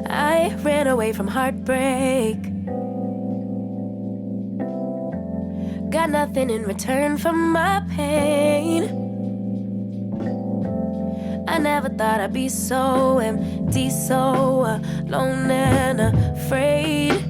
I ran away from heartbreak. Got nothing in return for my pain. I never thought I'd be so empty, so alone and afraid.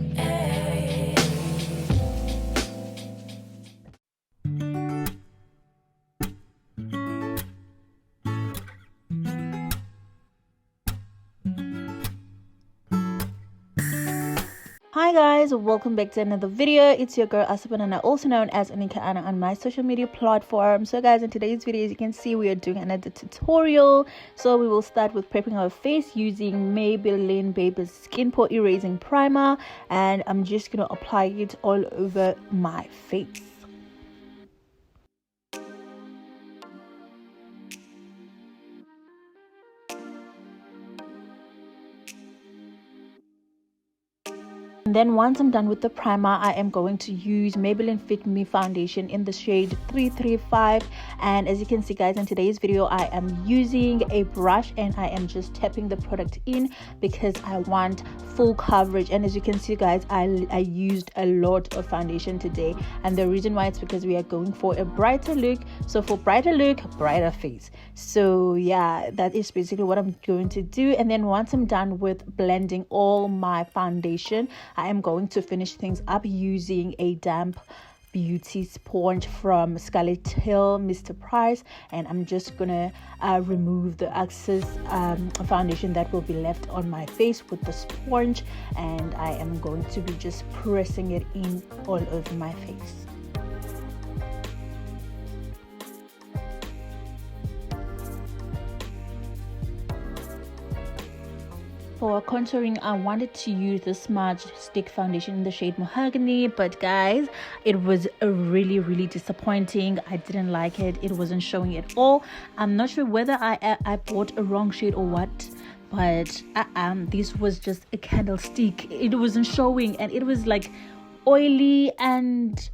Hi guys, welcome back to another video. It's your girl ASISIPHO, also known as NHANHA on my social media platform. So guys, in today's video, as you can see, we are doing another tutorial. So we will start with prepping our face using Maybelline Baby Skin Pore Erasing Primer, and I'm just gonna apply it all over my face. And then once I'm done with the primer, I am going to use Maybelline Fit Me foundation in the shade 335. And as you can see guys, in today's video I am using a brush and I am just tapping the product in because I want full coverage. And as you can see guys, I used a lot of foundation today, and the reason why it's because we are going for a brighter look. So for brighter look, brighter face. So yeah, that is basically what I'm going to do. And then once I'm done with blending all my foundation, I am going to finish things up using a damp beauty sponge from Scarlet Hill Mr. Price, and I'm just gonna remove the excess foundation that will be left on my face with the sponge, and I am going to be just pressing it in all over my face. For contouring, I wanted to use the Smudge Stick foundation in the shade Mahogany, but guys, it was really disappointing. I didn't like it. It wasn't showing at all. I'm not sure whether I bought a wrong shade or what, but this was just a candlestick. It wasn't showing, and it was like oily, and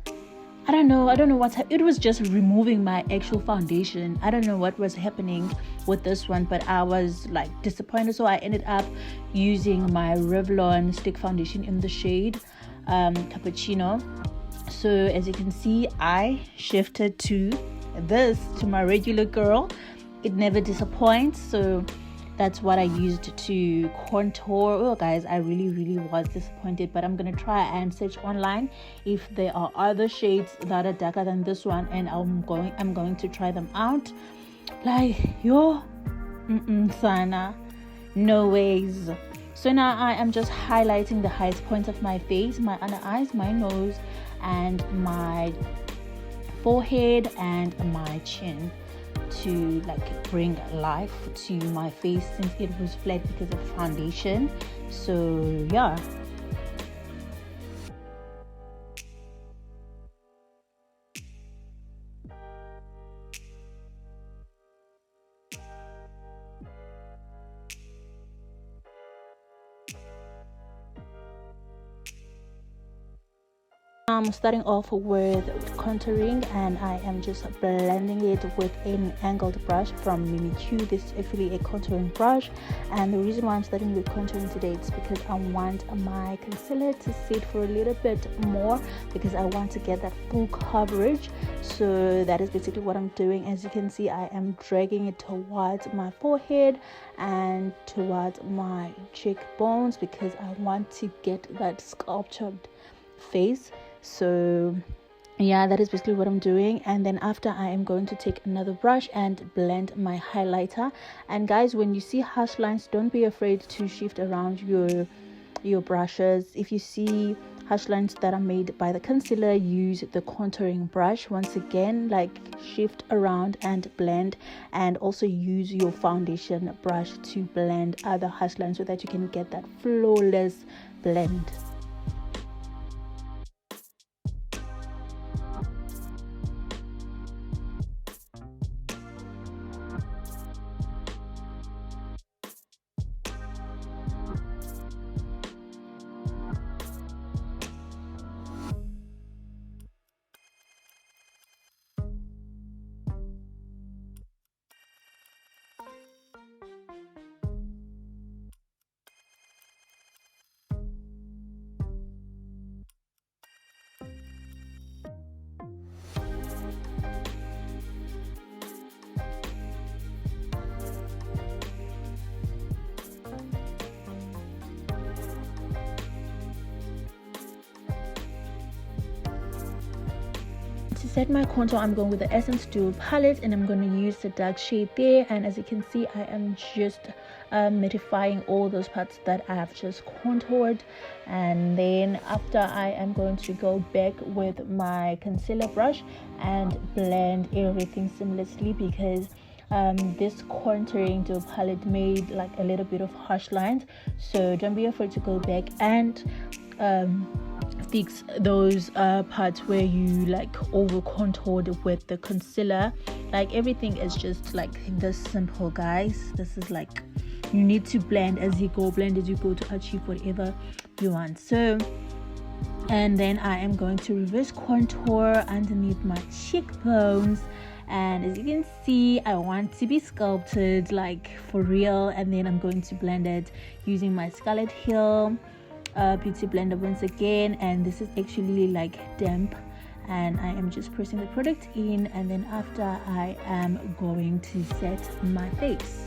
I don't know what's happening. It was just removing my actual foundation. I don't know what was happening with this one, but I was like disappointed. So I ended up using my Revlon stick foundation in the shade Cappuccino. So as you can see, I shifted to my regular girl. It never disappoints. So that's what I used to contour. Oh guys, I really was disappointed, but I'm gonna try and search online if there are other shades that are darker than this one, and I'm going to try them out. Like sana, no ways. So now I am just highlighting the highest points of my face, my under eyes, my nose, and my forehead and my chin, to like bring life to my face since it was flat because of foundation. So yeah. I'm starting off with contouring, and I am just blending it with an angled brush from Mimi Q. This is actually a contouring brush, and the reason why I'm starting with contouring today is because I want my concealer to sit for a little bit more, because I want to get that full coverage. So that is basically what I'm doing. As you can see, I am dragging it towards my forehead and towards my cheekbones because I want to get that sculptured face. So yeah, that is basically what I'm doing. And then after, I am going to take another brush and blend my highlighter. And guys, when you see harsh lines, don't be afraid to shift around your brushes. If you see harsh lines that are made by the concealer, use the contouring brush. Once again, like shift around and blend, and also use your foundation brush to blend other harsh lines so that you can get that flawless blend. set my contour, I'm going with the Essence Dual palette, and I'm going to use the dark shade there. And as you can see, I am just mattifying all those parts that I have just contoured. And then after, I am going to go back with my concealer brush and blend everything seamlessly, because this contouring dual palette made like a little bit of harsh lines. So don't be afraid to go back and fix those parts where you like over contoured with the concealer. Like everything is just like this simple, guys. This is like, you need to blend as you go to achieve whatever you want. So, and then I am going to reverse contour underneath my cheekbones. And as you can see, I want to be sculpted like for real. And then I'm going to blend it using my Scarlet Hill beauty blender once again. And this is actually like damp, and I am just pressing the product in, and then after, I am going to set my face.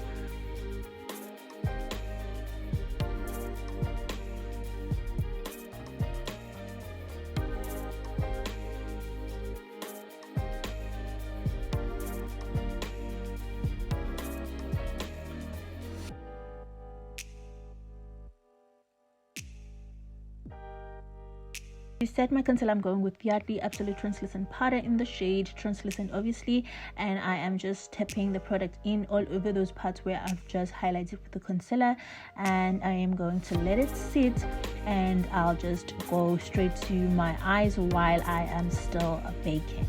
To set my concealer, I'm going with Yardley Absolute Translucent Powder in the shade Translucent, obviously, and I am just tapping the product in all over those parts where I've just highlighted with the concealer, and I am going to let it sit, and I'll just go straight to my eyes while I am still baking.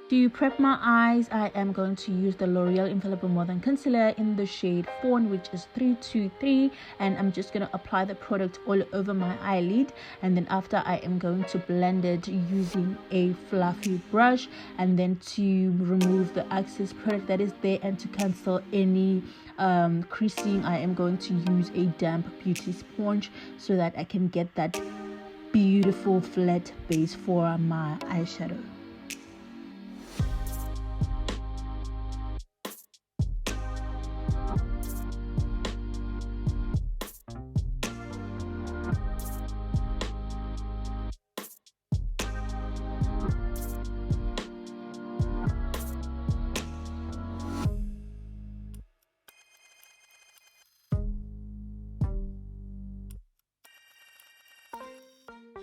To prep my eyes, I am going to use the L'Oreal Infallible More Than Concealer in the shade Fawn, which is 323, and I'm just going to apply the product all over my eyelid, and then after, I am going to blend it using a fluffy brush, and then to remove the excess product that is there and to cancel any creasing, I am going to use a damp beauty sponge so that I can get that beautiful flat base for my eyeshadow.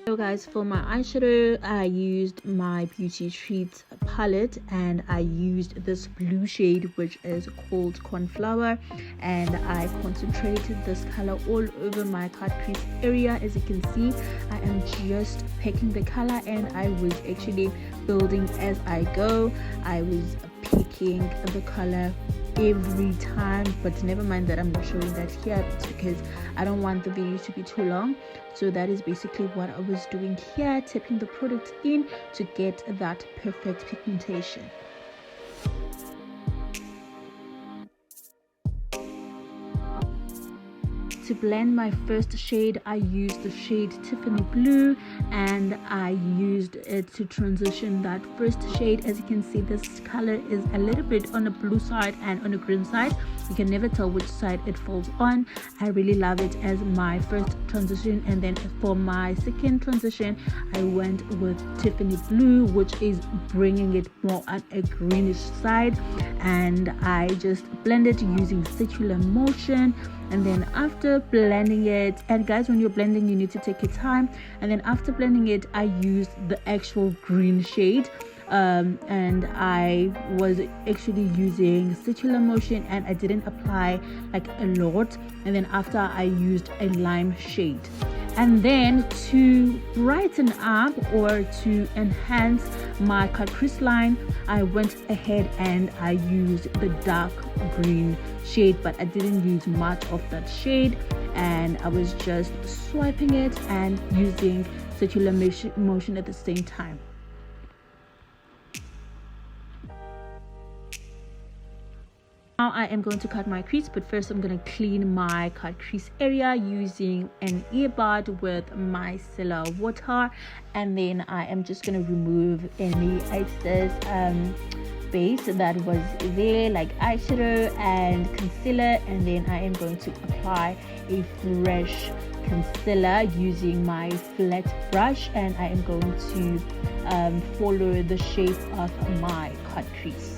So guys, for my eyeshadow, I used my Beauty Treats palette, and I used this blue shade which is called Cornflower, and I concentrated this color all over my cut crease area. As you can see, I am just picking the color, and I was actually building as I go. I was picking the color every time, but never mind that I'm not showing that here. It's because I don't want the video to be too long. So that is basically what I was doing here, tapping the product in to get that perfect pigmentation. To blend my first shade, I used the shade Tiffany Blue, and I used it to transition that first shade. As you can see, this color is a little bit on the blue side and on the green side. You can never tell which side it falls on. I really love it as my first transition, and then for my second transition, I went with Tiffany Blue, which is bringing it more on a greenish side, and I just blended using circular motion. And then after blending it, and guys, when you're blending, you need to take your time, and then after blending it, I used the actual green shade, and I was actually using circular motion, and I didn't apply like a lot. And then after, I used a lime shade. And then to brighten up or to enhance my cut crease line, I went ahead and I used the dark green shade, but I didn't use much of that shade, and I was just swiping it and using circular motion at the same time. Now I am going to cut my crease, but first I'm going to clean my cut crease area using an earbud with micellar water, and then I am just going to remove any excess base that was there, like eyeshadow and concealer, and then I am going to apply a fresh concealer using my flat brush, and I am going to follow the shape of my cut crease.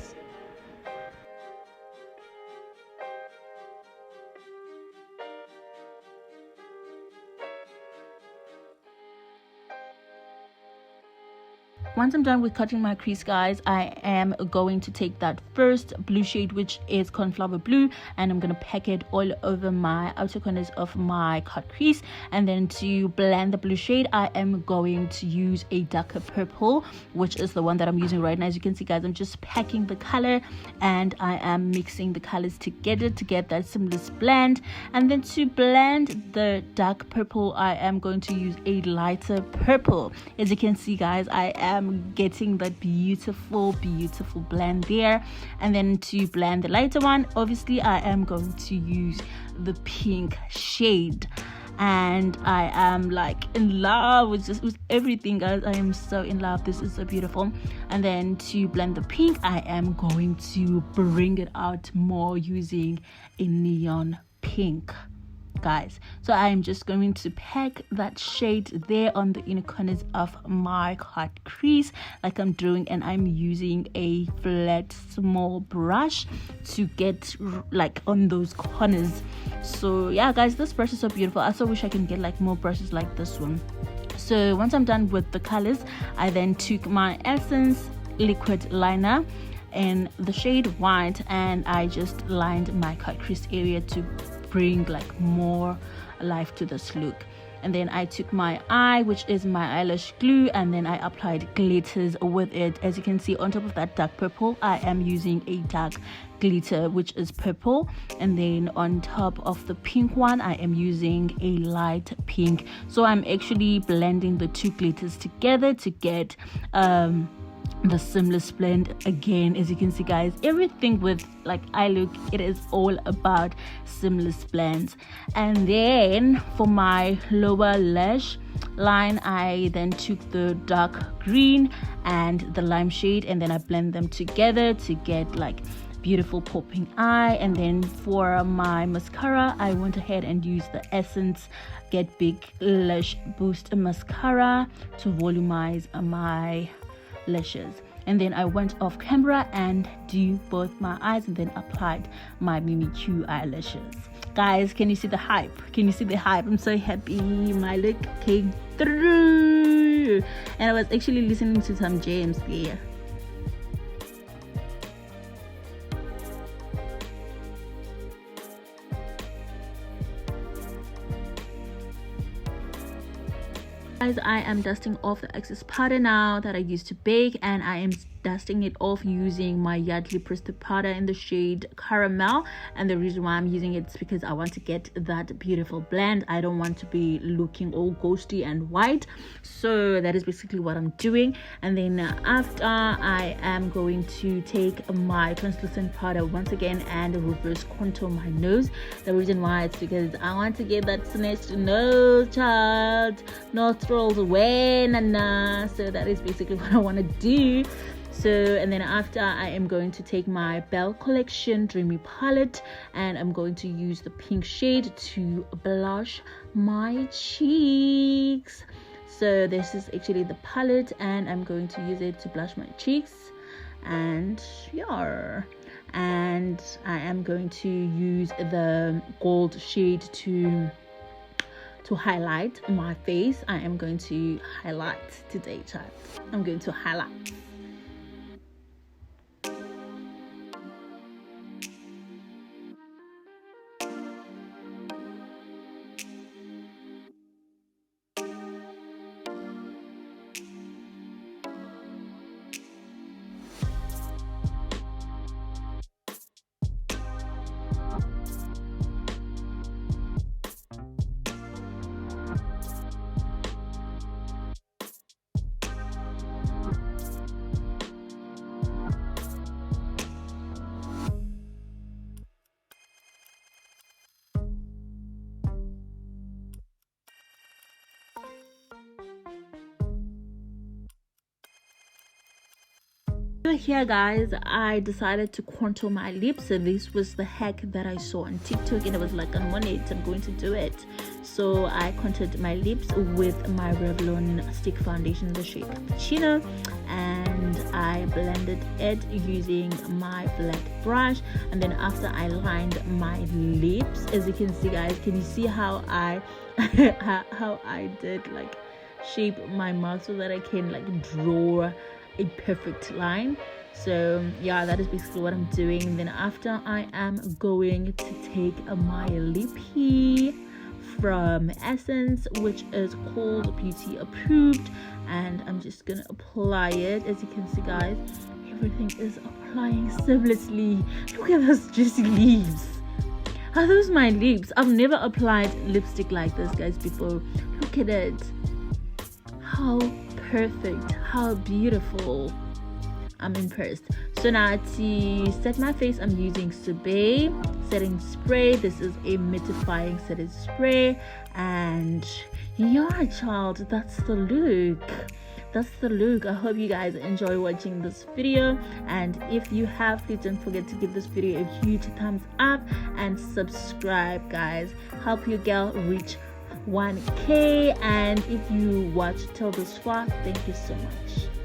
Once I'm done with cutting my crease, guys, I am going to take that first blue shade, which is Cornflower Blue, and I'm going to pack it all over my outer corners of my cut crease. And then to blend the blue shade, I am going to use a darker purple, which is the one that I'm using right now. As you can see, guys, I'm just packing the color and I am mixing the colors together to get that seamless blend. And then to blend the dark purple, I am going to use a lighter purple. As you can see, guys, I am getting that beautiful blend there. And then to blend the lighter one, obviously I am going to use the pink shade, and I am like in love with everything, guys. I am so in love. This is so beautiful. And then to blend the pink, I am going to bring it out more using a neon pink, guys. So I'm just going to pack that shade there on the inner corners of my cut crease like I'm doing, and I'm using a flat small brush to get like on those corners. So yeah, guys, this brush is so beautiful. I also wish I can get like more brushes like this one. So once I'm done with the colors, I then took my Essence liquid liner in the shade white, and I just lined my cut crease area to bring like more life to this look. And then I took my eye, which is my eyelash glue, and then I applied glitters with it. As you can see, on top of that dark purple, I am using a dark glitter, which is purple, and then on top of the pink one, I am using a light pink. So I'm actually blending the two glitters together to get the seamless blend. Again, as you can see, guys, everything with like eye look, it is all about seamless blends. And then for my lower lash line, I then took the dark green and the lime shade, and then I blend them together to get like beautiful popping eye. And then for my mascara, I went ahead and used the Essence Get Big Lash Boost mascara to volumize my lashes. And then I went off camera and do both my eyes, and then applied my Mimi Q eyelashes. Guys, can you see the hype? Can you see the hype? I'm so happy my look came through, and I was actually listening to some jams there. Guys, I am dusting off the excess powder now that I used to bake, and I am dusting it off using my Yardley pressed powder in the shade Caramel. And the reason why I'm using it is because I want to get that beautiful blend. I don't want to be looking all ghosty and white, so that is basically what I'm doing. And then after, I am going to take my translucent powder once again and reverse contour my nose. The reason why it's because I want to get that snatched nose, child, nostrils away, nana. So that is basically what I want to do. So, and then after, I am going to take my Belle Collection Dreamy palette, and I'm going to use the pink shade to blush my cheeks. So this is actually the palette, and I'm going to use it to blush my cheeks. And yeah, and I am going to use the gold shade to highlight my face. I am going to highlight today, child. I'm going to highlight. So here guys, I decided to contour my lips, and this was the hack that I saw on TikTok, and I was like, I'm on it, I'm going to do it. So I contoured my lips with my Revlon stick foundation in the shade Cappuccino, and I blended it using my flat brush. And then after I lined my lips, as you can see guys, can you see how I how I did like shape my mouth so that I can like draw a perfect line? So yeah, that is basically what I'm doing. And then after, I am going to take my lippy from Essence, which is called Beauty Approved, and I'm just gonna apply it. As you can see guys, everything is applying seamlessly. Look at those juicy leaves. Are those my lips? I've never applied lipstick like this guys before. Look at it, how perfect, how beautiful. I'm impressed. So now to set my face, I'm using Sorbet setting spray. This is a mattifying setting spray, and yeah child, that's the look. I hope you guys enjoy watching this video, and if you have, please don't forget to give this video a huge thumbs up and subscribe guys. Help your girl reach 1K, and if you watch till this far, thank you so much.